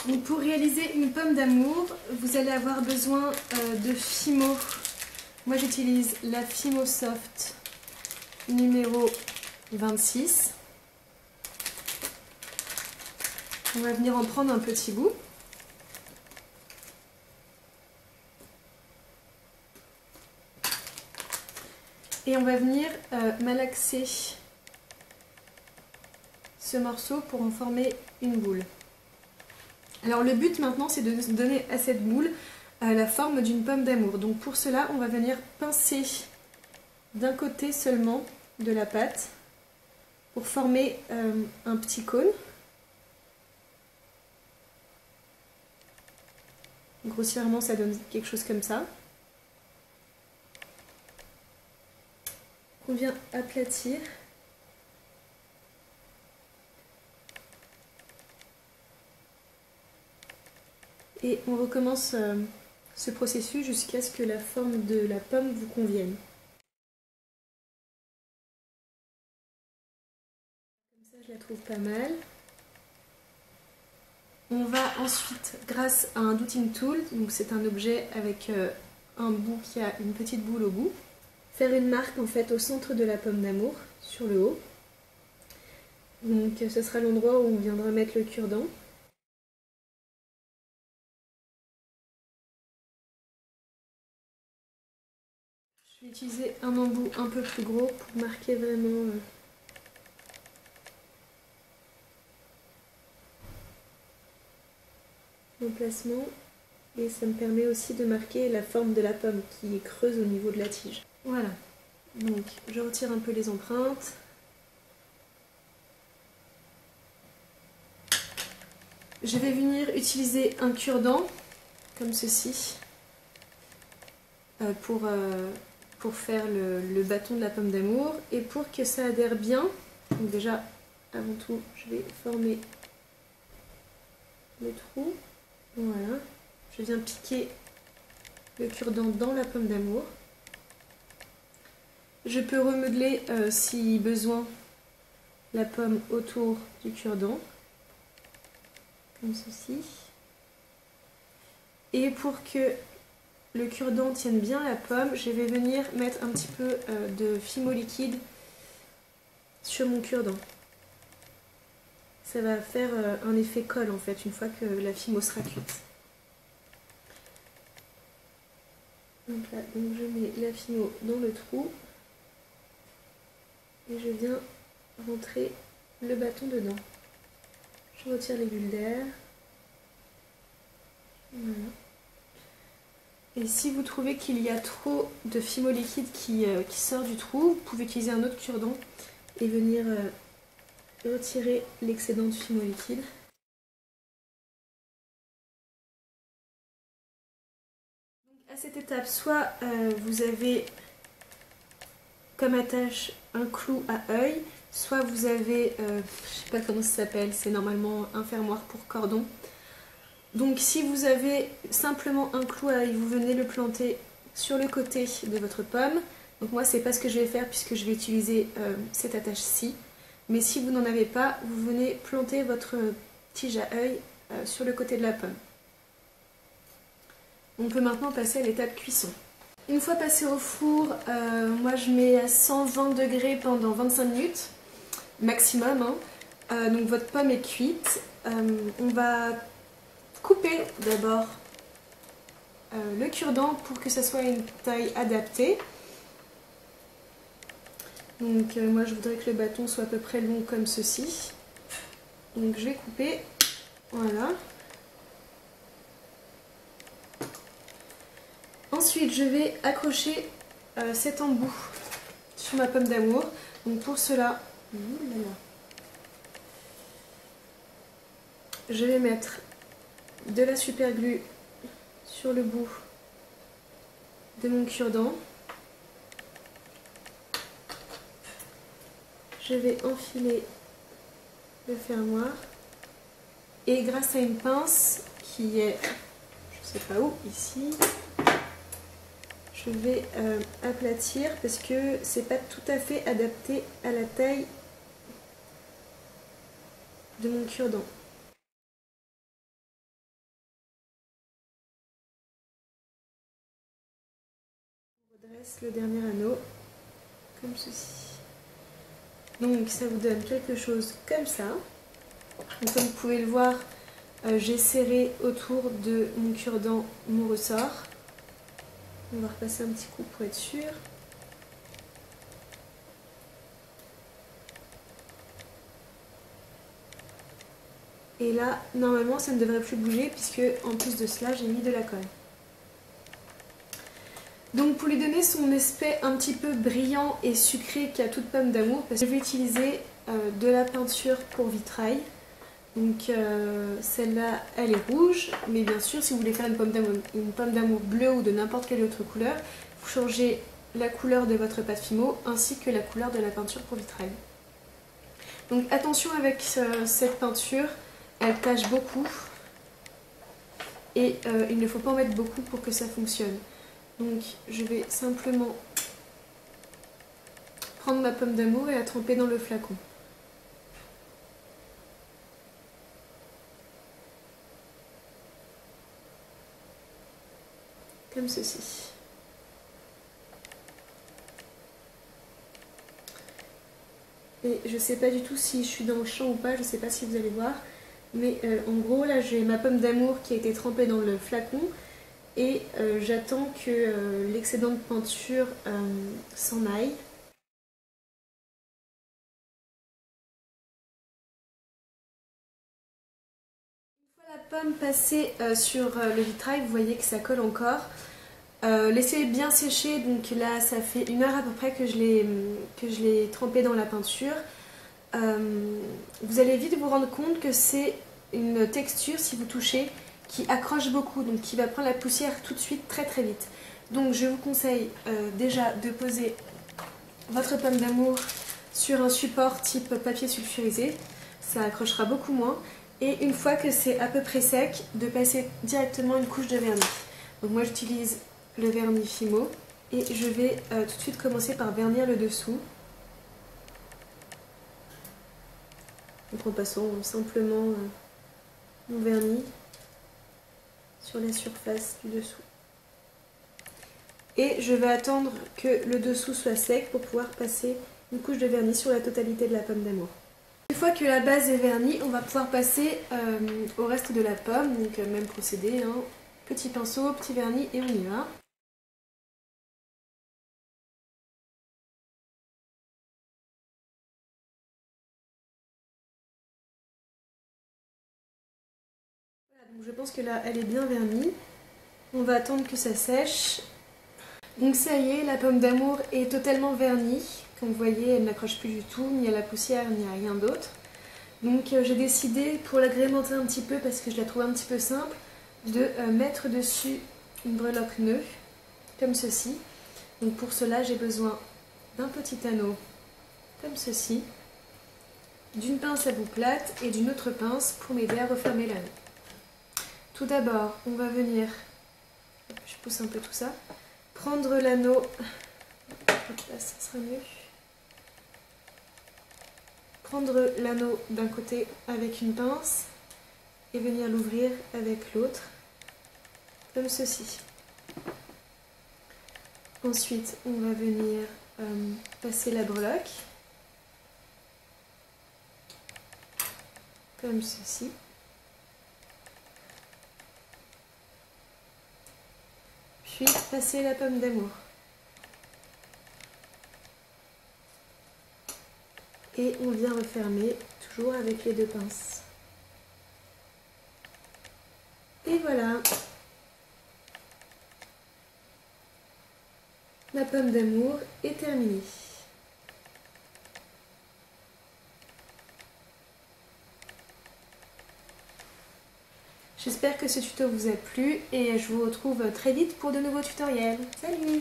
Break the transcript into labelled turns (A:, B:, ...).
A: Donc pour réaliser une pomme d'amour, vous allez avoir besoin de Fimo. Moi j'utilise la Fimo Soft numéro 26. On va venir en prendre un petit bout. Et on va venir malaxer ce morceau pour en former une boule. Alors le but maintenant c'est de donner à cette boule la forme d'une pomme d'amour. Donc pour cela on va venir pincer d'un côté seulement de la pâte pour former un petit cône. Grossièrement ça donne quelque chose comme ça. On vient aplatir. Et on recommence ce processus jusqu'à ce que la forme de la pomme vous convienne. Comme ça, je la trouve pas mal. On va ensuite, grâce à un douting tool, donc c'est un objet avec un bout qui a une petite boule au bout, faire une marque en fait au centre de la pomme d'amour, sur le haut. Donc ce sera l'endroit où on viendra mettre le cure-dent. Je vais utiliser un embout un peu plus gros pour marquer vraiment l'emplacement. Et ça me permet aussi de marquer la forme de la pomme qui est creuse au niveau de la tige. Voilà, donc je retire un peu les empreintes. Je vais venir utiliser un cure-dent, comme ceci, pour faire le bâton de la pomme d'amour. Et pour que ça adhère bien, donc déjà, avant tout, je vais former le trou. Voilà, je viens piquer le cure-dent dans la pomme d'amour. Je peux remodeler, si besoin, la pomme autour du cure-dent, comme ceci. Et pour que le cure-dent tienne bien la pomme, je vais venir mettre un petit peu de Fimo liquide sur mon cure-dent. Ça va faire un effet colle en fait, une fois que la Fimo sera cuite. Donc là, donc je mets la Fimo dans le trou. Et je viens rentrer le bâton dedans. Je retire les bulles d'air. Voilà. Et si vous trouvez qu'il y a trop de Fimo liquide qui sort du trou, vous pouvez utiliser un autre cure-dent et venir retirer l'excédent de Fimo liquide. Donc à cette étape, soit vous avez comme attache un clou à œil, soit vous avez, je sais pas comment ça s'appelle, c'est normalement un fermoir pour cordon. Donc si vous avez simplement un clou à œil, vous venez le planter sur le côté de votre pomme. Donc moi c'est pas ce que je vais faire puisque je vais utiliser cette attache-ci. Mais si vous n'en avez pas, vous venez planter votre tige à œil sur le côté de la pomme. On peut maintenant passer à l'étape cuisson. Une fois passé au four, moi je mets à 120 degrés pendant 25 minutes, maximum. Hein. Donc votre pomme est cuite. On va couper d'abord le cure-dent pour que ça soit une taille adaptée. Donc moi je voudrais que le bâton soit à peu près long comme ceci. Donc je vais couper, voilà. Ensuite je vais accrocher cet embout sur ma pomme d'amour. Donc pour cela, je vais mettre de la super glue sur le bout de mon cure-dent. Je vais enfiler le fermoir et grâce à une pince qui est, je sais pas où, ici, je vais aplatir parce que c'est pas tout à fait adapté à la taille de mon cure-dent. passe le dernier anneau, comme ceci. Donc ça vous donne quelque chose comme ça. Donc, comme vous pouvez le voir, j'ai serré autour de mon cure-dent mon ressort. On va repasser un petit coup pour être sûr. Et là, normalement, ça ne devrait plus bouger puisque, en plus de cela, j'ai mis de la colle. Donc, pour lui donner son aspect un petit peu brillant et sucré qu'a toute pomme d'amour, je vais utiliser de la peinture pour vitrail. Donc, celle-là, elle est rouge, mais bien sûr, si vous voulez faire une pomme d'amour bleue ou de n'importe quelle autre couleur, vous changez la couleur de votre pâte Fimo ainsi que la couleur de la peinture pour vitrail. Donc, attention avec cette peinture. Elle tache beaucoup et il ne faut pas en mettre beaucoup pour que ça fonctionne. Donc je vais simplement prendre ma pomme d'amour et la tremper dans le flacon. Comme ceci. Et je ne sais pas du tout si je suis dans le champ ou pas, je ne sais pas si vous allez voir. Mais en gros, là, j'ai ma pomme d'amour qui a été trempée dans le flacon et j'attends que l'excédent de peinture s'en aille. Une fois la pomme passée sur le vitrail, vous voyez que ça colle encore. Laissez bien sécher, donc là, ça fait 1 heure à peu près que je l'ai trempée dans la peinture. Vous allez vite vous rendre compte que c'est une texture, si vous touchez, qui accroche beaucoup, donc qui va prendre la poussière tout de suite très très vite. Donc je vous conseille déjà de poser votre pomme d'amour sur un support type papier sulfurisé, ça accrochera beaucoup moins. Et une fois que c'est à peu près sec, de passer directement une couche de vernis. Donc moi j'utilise le vernis Fimo et je vais tout de suite commencer par vernir le dessous. Donc en passant simplement mon vernis sur la surface du dessous. Et je vais attendre que le dessous soit sec pour pouvoir passer une couche de vernis sur la totalité de la pomme d'amour. Une fois que la base est vernie, on va pouvoir passer au reste de la pomme, donc même procédé, hein. Petit pinceau, petit vernis et on y va. Donc je pense que là elle est bien vernie. On va attendre que ça sèche. Donc ça y est, la pomme d'amour est totalement vernie. Comme vous voyez, elle n'accroche plus du tout, ni à la poussière, ni à rien d'autre. Donc j'ai décidé, pour l'agrémenter un petit peu, parce que je la trouve un petit peu simple, de mettre dessus une breloque nœud, comme ceci. Donc pour cela, j'ai besoin d'un petit anneau, comme ceci, d'une pince à bout plate et d'une autre pince pour m'aider à refermer l'anneau. Tout d'abord, on va venir, je pousse un peu tout ça, prendre l'anneau, là ça sera mieux, prendre l'anneau d'un côté avec une pince et venir l'ouvrir avec l'autre, comme ceci. Ensuite, on va venir passer la breloque, comme ceci. Puis passer la pomme d'amour. Et on vient refermer, toujours avec les 2 pinces. Et voilà. La pomme d'amour est terminée. J'espère que ce tuto vous a plu et je vous retrouve très vite pour de nouveaux tutoriels. Salut!